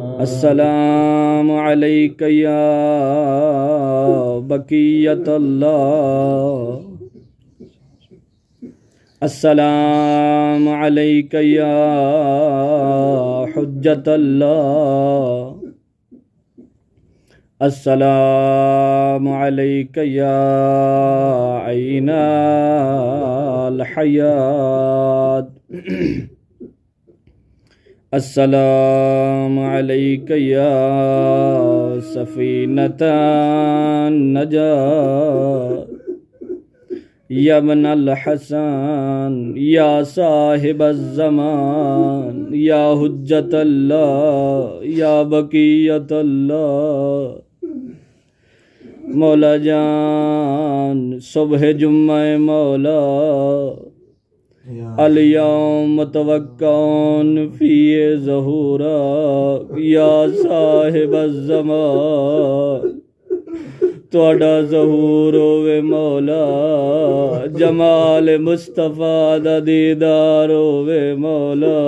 السلام علیک یا بقیت اللہ، السلام علیک یا حجت اللہ، السلام علیک یا عین الحیات، السلام علیک یا سفینۃ النجات، یا ابن الحسن یا صاحب الزمان، یا حجت اللہ یا بقیت اللہ۔ مولا جان صبح جمعہ مولا، الیوم متوقعون فی ظہورا، یا صاحب الزمان، تواڈا ظہور ہووے مولا، جمال مصطفیٰ دا دیدار ہووے مولا،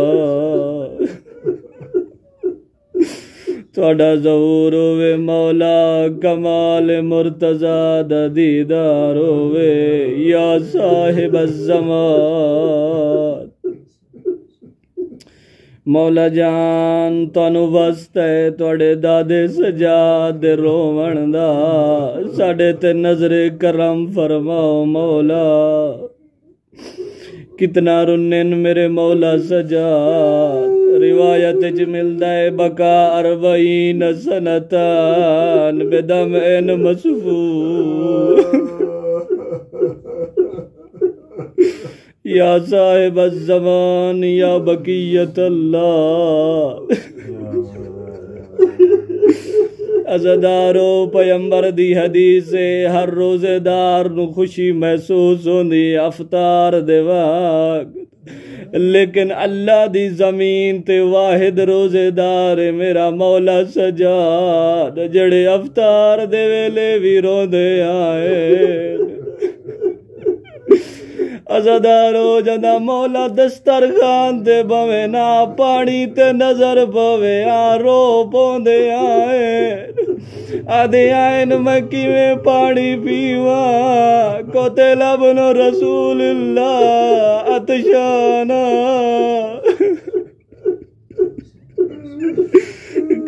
تواڈا ظہور ہووے مولا، کمال مرتضیٰ دا دیدار ہووے، یا صاحب الزمان۔ مولا جان تانوں واسطہ ہے تواڈے دادے سجاد دے روون دا، ساڈے تے نظر کرم فرماؤ مولا۔ کتنا رنن میرے مولا سجاد، روایت وچ ملدا ہے بقا 40 سنتان بدمع مسفور، یا صاحب الزمان یا بقیت اللہ۔ عزادارو پیمبر دی حدیث ہے، ہر روزے دار نو خوشی محسوس ہوندی افطار دے وقت، لیکن اللہ دی زمین تے واحد روزے دار ہے میرا مولا سجاد، جڑے افطار دے ویلے بھی روندے آئے۔ عزادارو جدا مولا دسترخوان تے بوے نا، پانی تے نظر پوے آ رو پوندے آئے، آدھے آئین میں کیویں پانی پیواں، کوتے لبنو رسول اللہ عطشانا،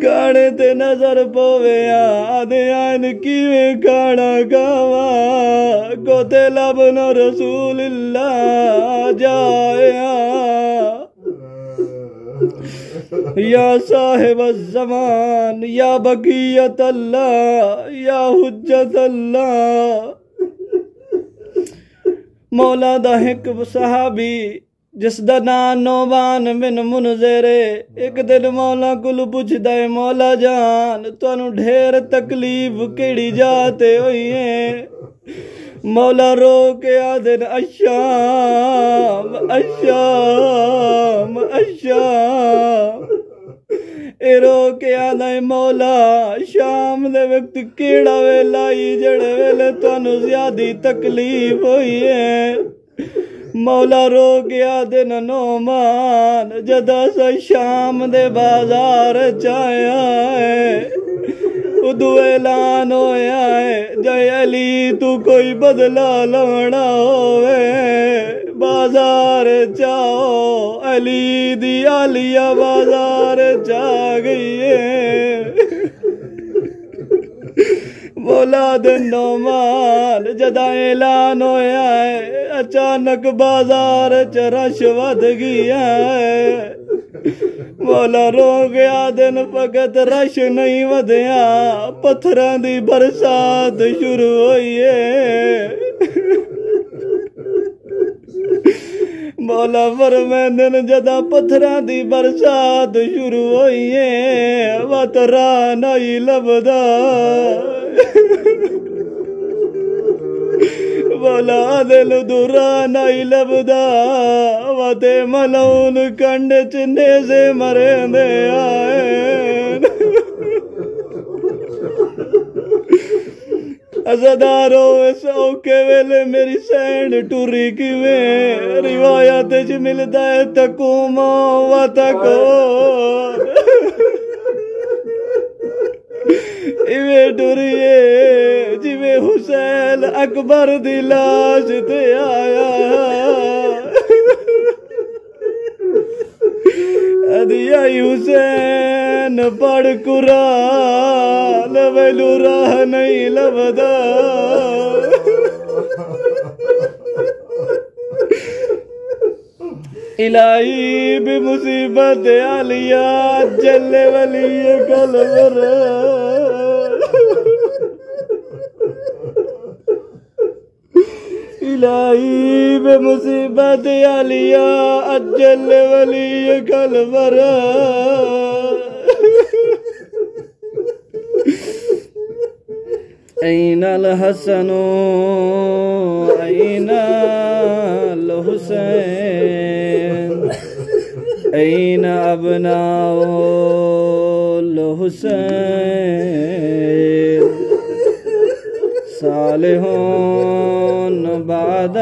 کھانے تے نظر پوے آدھے آئین کیویں کھانا کھاواں، کوتے لبنو رسول اللہ جائے یا صاحب الزمان یا بقیت اللہ یا حجت اللہ۔ مولا دا ایک صحابی جس دا نام نعمان بن منذر، ایک دن مولا کل پوچھدا ہے، مولا جان تانوں ڈھیر تکلیف کیڑی جاتے ہوئی ہیں؟ مولا رو کے آدھن الشام الشام الشام، اے رو کے آدھن مولا شام دے وقت کیڑا ویلا ہی جڑے ویلے تانوں زیادی تکلیف ہوئی ہے؟ مولا رو گیا دن نعمان جدا سا شام دے بازار چایا ہے، ادو اعلان ہویا ہے جے علی تو کوئی بدلہ لونا ہوئے، بازار چاؤ علی دی آلیہ بازار چا گئی ہے۔ مولا دن نعمان جدا اعلان ہویا ہے، اچانک بازار چ رش ود گیا ہے، مولا رو گیا دن فقط رش نہیں ودیا، پتھراں دی برسات شروع ہوئی ہے۔ مولا فرمیندن جدا پتھراں دی برسات شروع ہوئی ہے، وطرا نہیں لبدا، مولا دل دورا نہیں لبدا، وتے ملون کنڈ چنے سے مرے دے آئے۔ عزادارو اس اوکے ویلے میری سینڈ ٹوری کیویں، روایت چ ملدا ہے تقوم و تکون، ایویں ڈریے جویں حسین اکبر دی لاش تے آیا ادیا حسین پڑھ قرآن ویلو راہ نہیں لبدا الہی بمصیبت عالیہ جل ولی قلبر الہی بمصیبت عالیہ جل ولی قلبر أين الحسن أين الحسين أين أبناء الحسين صالحون بعد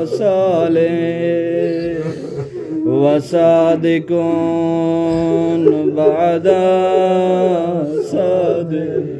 صالح وصادقون بعد صادق